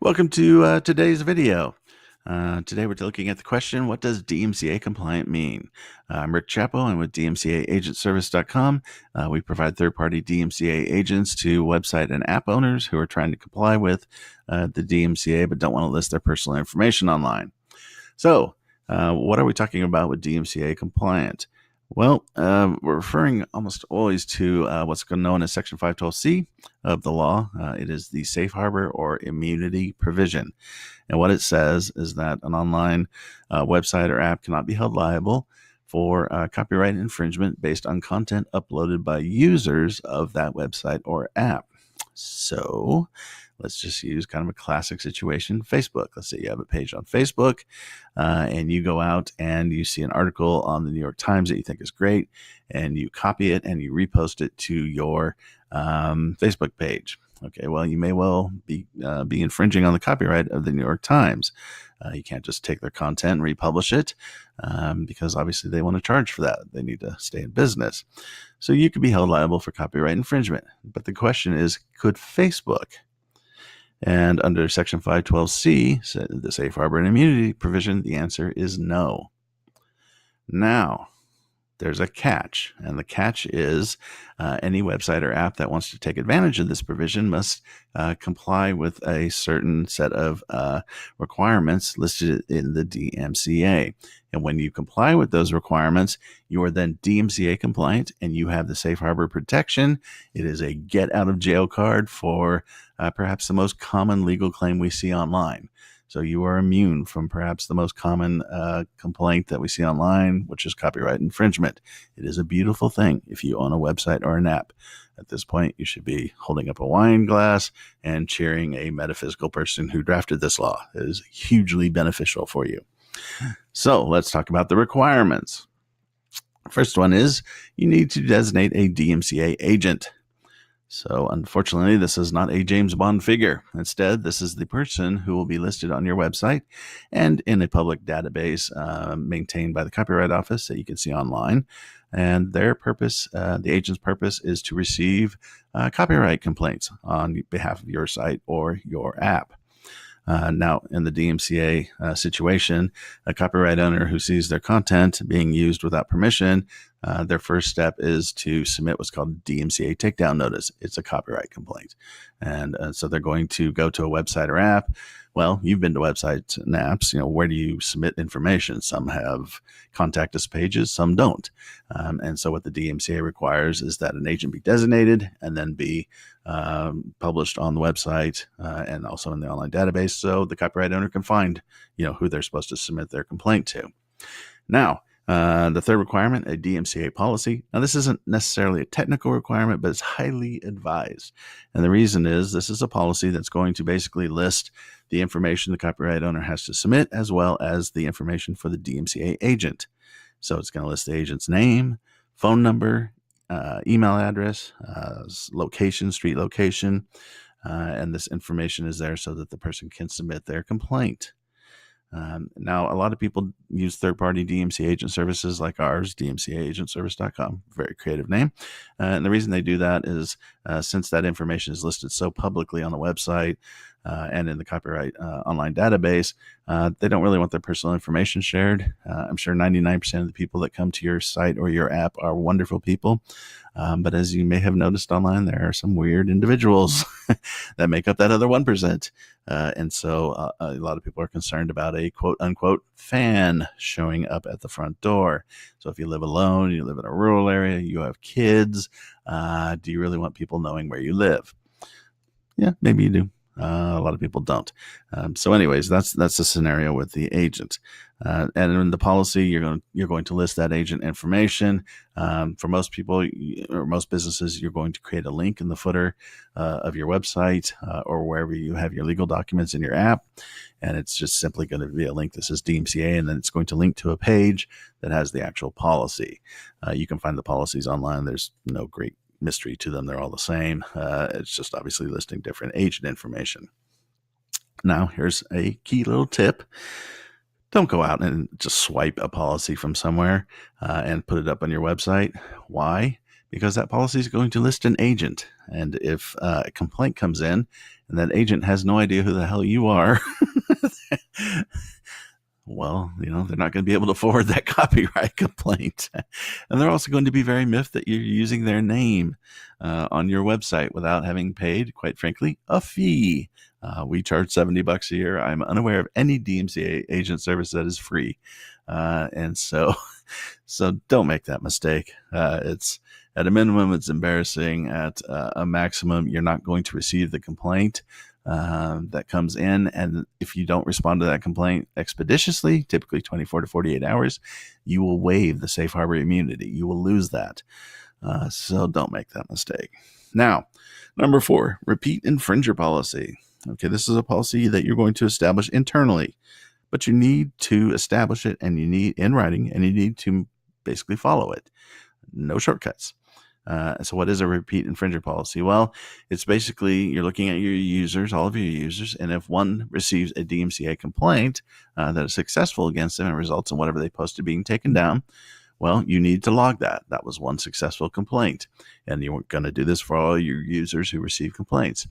Welcome to today's video. Today we're looking at the question, what does DMCA compliant mean? I'm Rick Chapo. I'm with DMCAagentservice.com. We provide third-party DMCA agents to website and app owners who are trying to comply with the DMCA but don't want to list their personal information online. So what are we talking about with DMCA compliant? Well, we're referring almost always to what's known as Section 512C of the law. It is the safe harbor or immunity provision. And what it says is that an online website or app cannot be held liable for copyright infringement based on content uploaded by users of that website or app. So let's just use kind of a classic situation, Facebook. Let's say you have a page on Facebook and you go out and you see an article on the New York Times that you think is great, and you copy it and you repost it to your Facebook page. Okay, well, you may well be infringing on the copyright of the New York Times. You can't just take their content and republish it because obviously they want to charge for that. They need to stay in business. So you could be held liable for copyright infringement. But the question is, could Facebook? And under Section 512C, the safe harbor and immunity provision, the answer is no. Now, there's a catch, and the catch is any website or app that wants to take advantage of this provision must comply with a certain set of requirements listed in the DMCA. And when you comply with those requirements, you are then DMCA compliant and you have the safe harbor protection. It is a get out of jail card for perhaps the most common legal claim we see online. So you are immune from perhaps the most common complaint that we see online, which is copyright infringement. It is a beautiful thing if you own a website or an app. At this point, you should be holding up a wine glass and cheering a metaphysical person who drafted this law. It is hugely beneficial for you. So let's talk about the requirements. First one is you need to designate a DMCA agent. So unfortunately, this is not a James Bond figure. Instead, this is the person who will be listed on your website and in a public database maintained by the Copyright Office that you can see online. And their purpose, the agent's purpose, is to receive copyright complaints on behalf of your site or your app. Now, in the DMCA situation, a copyright owner who sees their content being used without permission, their first step is to submit what's called a DMCA takedown notice. It's a copyright complaint. And so they're going to go to a website or app. Well, you've been to websites and apps. Where do you submit information? Some have contact us pages, some don't. And so what the DMCA requires is that an agent be designated and then be published on the website and also in the online database, so the copyright owner can find, who they're supposed to submit their complaint to. Now, the third requirement, a DMCA policy. Now, this isn't necessarily a technical requirement, but it's highly advised. And the reason is this is a policy that's going to basically list the information the copyright owner has to submit, as well as the information for the DMCA agent. So it's going to list the agent's name, phone number, email address, location, street location, and this information is there so that the person can submit their complaint. Now, a lot of people use third-party DMCA agent services like ours, DMCAagentservice.com, very creative name. And the reason they do that is since that information is listed so publicly on the website and in the copyright online database, they don't really want their personal information shared. I'm sure 99% of the people that come to your site or your app are wonderful people. But as you may have noticed online, there are some weird individuals that make up that other 1%. And so a lot of people are concerned about a quote unquote fan showing up at the front door. So if you live alone, you live in a rural area, you have kids, do you really want people knowing where you live? Yeah, maybe you do. A lot of people don't. So anyways, that's the scenario with the agent. And in the policy, you're going to list that agent information. For most people or most businesses, you're going to create a link in the footer of your website or wherever you have your legal documents in your app. And it's just simply going to be a link that says DMCA, and then it's going to link to a page that has the actual policy. You can find the policies online. There's no great mystery to them. They're all the same. It's just obviously listing different agent information. Now, here's a key little tip. Don't go out and just swipe a policy from somewhere and put it up on your website. Why? because that policy is going to list an agent. And if a complaint comes in and that agent has no idea who the hell you are, well, they're not going to be able to forward that copyright complaint. And they're also going to be very miffed that you're using their name on your website without having paid, quite frankly, a fee. We charge $70 a year. I'm unaware of any DMCA agent service that is free. And so don't make that mistake. It's at a minimum, it's embarrassing. At a maximum, you're not going to receive the complaint that comes in. And if you don't respond to that complaint expeditiously, typically 24 to 48 hours, you will waive the safe harbor immunity. You will lose that. So don't make that mistake. Now, number 4, repeat infringer policy. Okay, this is a policy that you're going to establish internally, but you need to establish it, and you need in writing, and you need to basically follow it. No shortcuts. So what is a repeat infringer policy? Well, it's basically you're looking at your users, all of your users, and if one receives a DMCA complaint that is successful against them and results in whatever they posted being taken down, well, you need to log that. That was one successful complaint. And you're going to do this for all your users who receive complaints.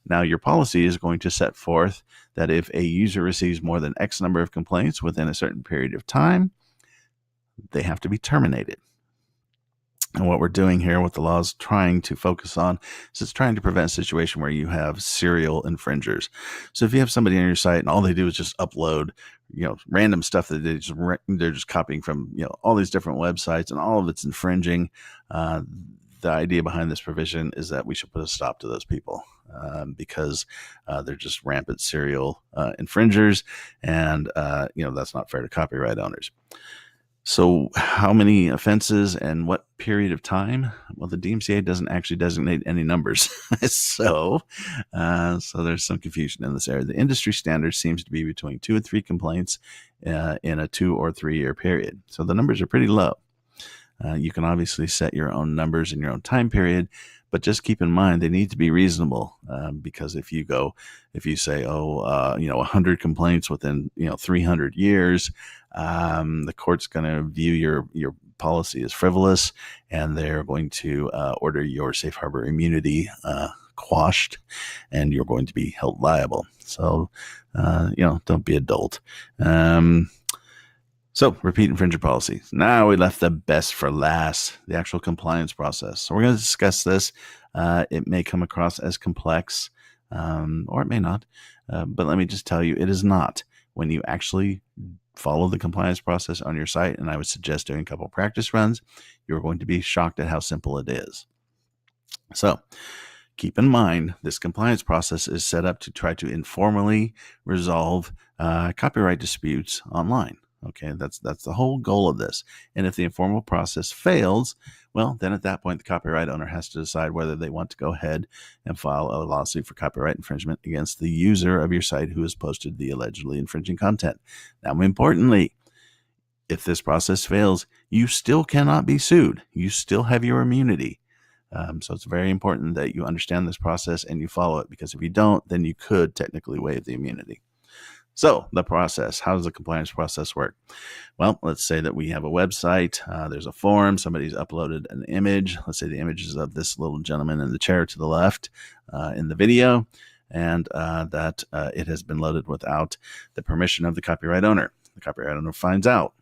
Now, your policy is going to set forth that if a user receives more than X number of complaints within a certain period of time, they have to be terminated. And what we're doing here, what the law is trying to focus on, is it's trying to prevent a situation where you have serial infringers. So if you have somebody on your site and all they do is just upload, random stuff that they're just copying from, all these different websites, and all of it's infringing, the idea behind this provision is that we should put a stop to those people because they're just rampant serial infringers, and that's not fair to copyright owners. So how many offenses and what period of time? Well, the DMCA doesn't actually designate any numbers. So there's some confusion in this area. The industry standard seems to be between 2 and 3 complaints in a 2 or 3 year period. So the numbers are pretty low. You can obviously set your own numbers in your own time period, but just keep in mind they need to be reasonable because if you say, 100 complaints within 300 years, the court's going to view your policy as frivolous, and they're going to order your safe harbor immunity quashed, and you're going to be held liable. So, don't be a dolt. So, repeat infringer policy. Now we left the best for last, the actual compliance process. So we're going to discuss this. It may come across as complex, or it may not. But let me just tell you, it is not. When you actually follow the compliance process on your site, and I would suggest doing a couple of practice runs, you're going to be shocked at how simple it is. So keep in mind, this compliance process is set up to try to informally resolve copyright disputes online. Okay, that's the whole goal of this. And if the informal process fails, well, then at that point, the copyright owner has to decide whether they want to go ahead and file a lawsuit for copyright infringement against the user of your site who has posted the allegedly infringing content. Now, importantly, if this process fails, you still cannot be sued. You still have your immunity. So it's very important that you understand this process and you follow it, because if you don't, then you could technically waive the immunity. So the process, how does the compliance process work? Well, let's say that we have a website. There's a form. Somebody's uploaded an image. Let's say the image is of this little gentleman in the chair to the left in the video, and that it has been loaded without the permission of the copyright owner. The copyright owner finds out.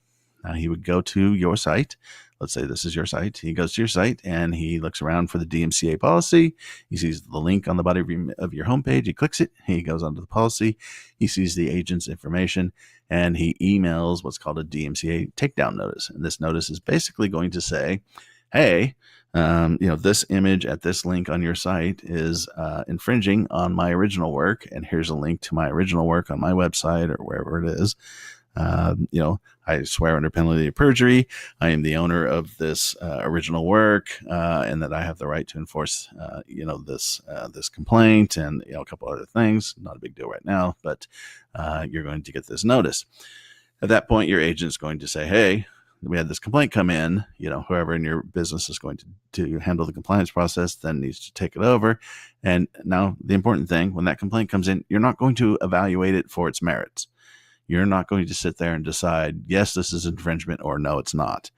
Now he would go to your site. Let's say this is your site. He goes to your site and he looks around for the DMCA policy. He sees the link on the body of your homepage. He clicks it. He goes onto the policy. He sees the agent's information, and he emails what's called a DMCA takedown notice. And this notice is basically going to say, hey, this image at this link on your site is infringing on my original work, and here's a link to my original work on my website or wherever it is. I swear under penalty of perjury, I am the owner of this original work, and that I have the right to enforce, this complaint, and a couple other things. Not a big deal right now, but you're going to get this notice. At that point, your agent's going to say, "Hey, we had this complaint come in. Whoever in your business is going to handle the compliance process then needs to take it over." And now, the important thing, when that complaint comes in, you're not going to evaluate it for its merits. You're not going to sit there and decide, yes, this is infringement, or no, it's not.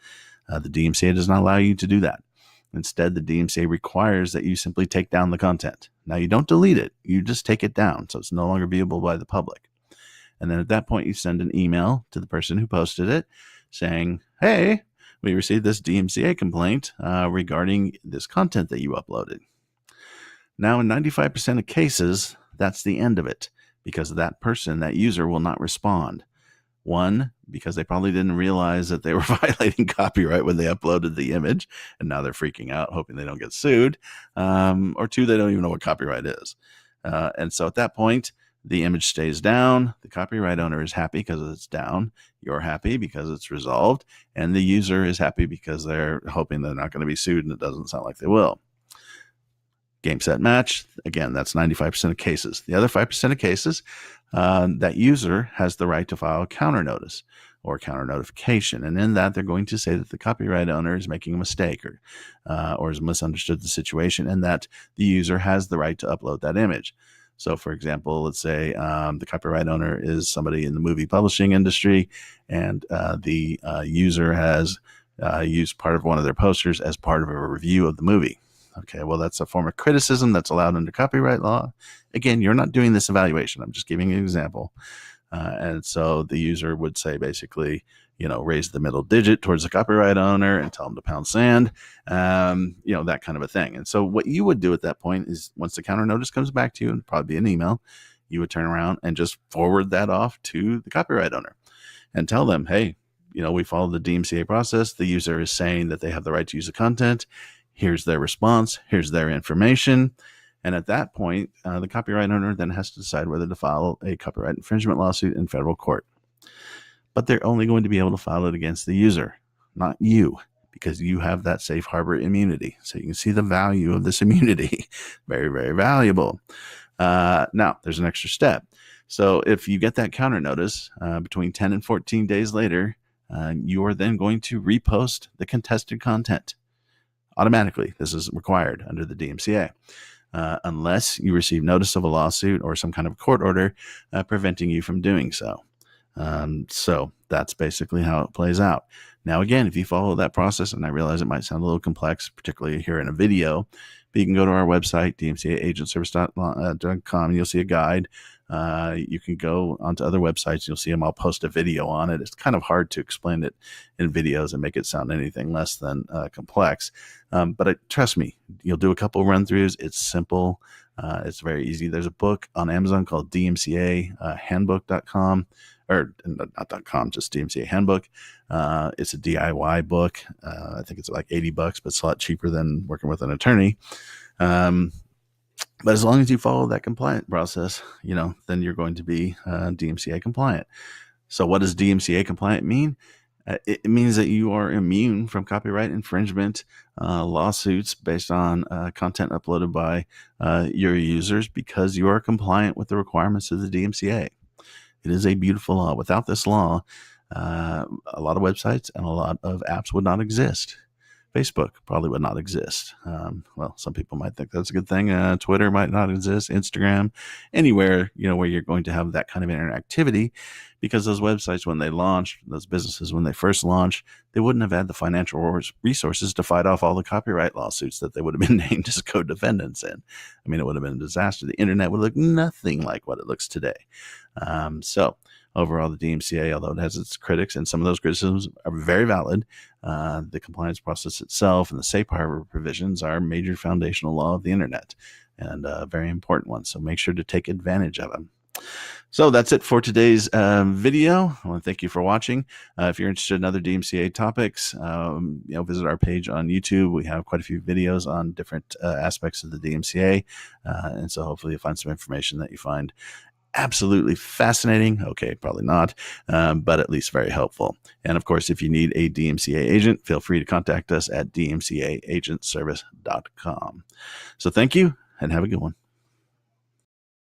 The DMCA does not allow you to do that. Instead, the DMCA requires that you simply take down the content. Now, you don't delete it. You just take it down, so it's no longer viewable by the public. And then at that point, you send an email to the person who posted it saying, hey, we received this DMCA complaint regarding this content that you uploaded. Now, in 95% of cases, that's the end of it, because that person, that user, will not respond. One, because they probably didn't realize that they were violating copyright when they uploaded the image, and now they're freaking out, hoping they don't get sued. Or two, they don't even know what copyright is. And so at that point, the image stays down. The copyright owner is happy because it's down. You're happy because it's resolved. And the user is happy because they're hoping they're not going to be sued, and it doesn't sound like they will. Game, set, match. Again, that's 95% of cases. The other 5% of cases, that user has the right to file a counter notice or counter notification. And in that, they're going to say that the copyright owner is making a mistake or has misunderstood the situation, and that the user has the right to upload that image. So, for example, let's say the copyright owner is somebody in the movie publishing industry, and the user has used part of one of their posters as part of a review of the movie. Okay, well, that's a form of criticism that's allowed under copyright law. Again, you're not doing this evaluation. I'm just giving you an example. And so the user would say, basically, raise the middle digit towards the copyright owner and tell them to pound sand, that kind of a thing. And so what you would do at that point is, once the counter notice comes back to you, and probably an email, you would turn around and just forward that off to the copyright owner and tell them, hey, we followed the DMCA process. The user is saying that they have the right to use the content. Here's their response. Here's their information. And at that point, the copyright owner then has to decide whether to file a copyright infringement lawsuit in federal court. But they're only going to be able to file it against the user, not you, because you have that safe harbor immunity. So you can see the value of this immunity. Very, very valuable. Now, there's an extra step. So if you get that counter notice between 10 and 14 days later, you are then going to repost the contested content. Automatically, this is required under the DMCA, unless you receive notice of a lawsuit or some kind of court order preventing you from doing so. So that's basically how it plays out. Now, again, if you follow that process, and I realize it might sound a little complex, particularly here in a video, but you can go to our website, dmcaagentservice.com, and you'll see a guide. You can go onto other websites. You'll see them. I'll post a video on it. It's kind of hard to explain it in videos and make it sound anything less than complex. But trust me, you'll do a couple run-throughs. It's simple. It's very easy. There's a book on Amazon called DMCA handbook.com, or not .com, just DMCA handbook. It's a DIY book. I think it's like $80, but it's a lot cheaper than working with an attorney. But as long as you follow that compliant process, then you're going to be DMCA compliant. So what does DMCA compliant mean? It means that you are immune from copyright infringement lawsuits based on content uploaded by your users, because you are compliant with the requirements of the DMCA. It is a beautiful law. Without this law, a lot of websites and a lot of apps would not exist. Facebook probably would not exist. Well, some people might think that's a good thing. Twitter might not exist. Instagram, anywhere, where you're going to have that kind of interactivity, because those websites, when they launched, those businesses, when they first launched, they wouldn't have had the financial resources to fight off all the copyright lawsuits that they would have been named as co-defendants in. I mean, it would have been a disaster. The internet would look nothing like what it looks today. So overall, the DMCA, although it has its critics, and some of those criticisms are very valid, the compliance process itself and the safe harbor provisions are a major foundational law of the internet, and a very important one. So make sure to take advantage of them. So that's it for today's video. I want to thank you for watching. If you're interested in other DMCA topics, visit our page on YouTube. We have quite a few videos on different aspects of the DMCA, and so hopefully you'll find some information that you find absolutely fascinating. Okay, probably not, but at least very helpful. And of course, if you need a DMCA agent, feel free to contact us at dmcaagentservice.com. So thank you, and have a good one.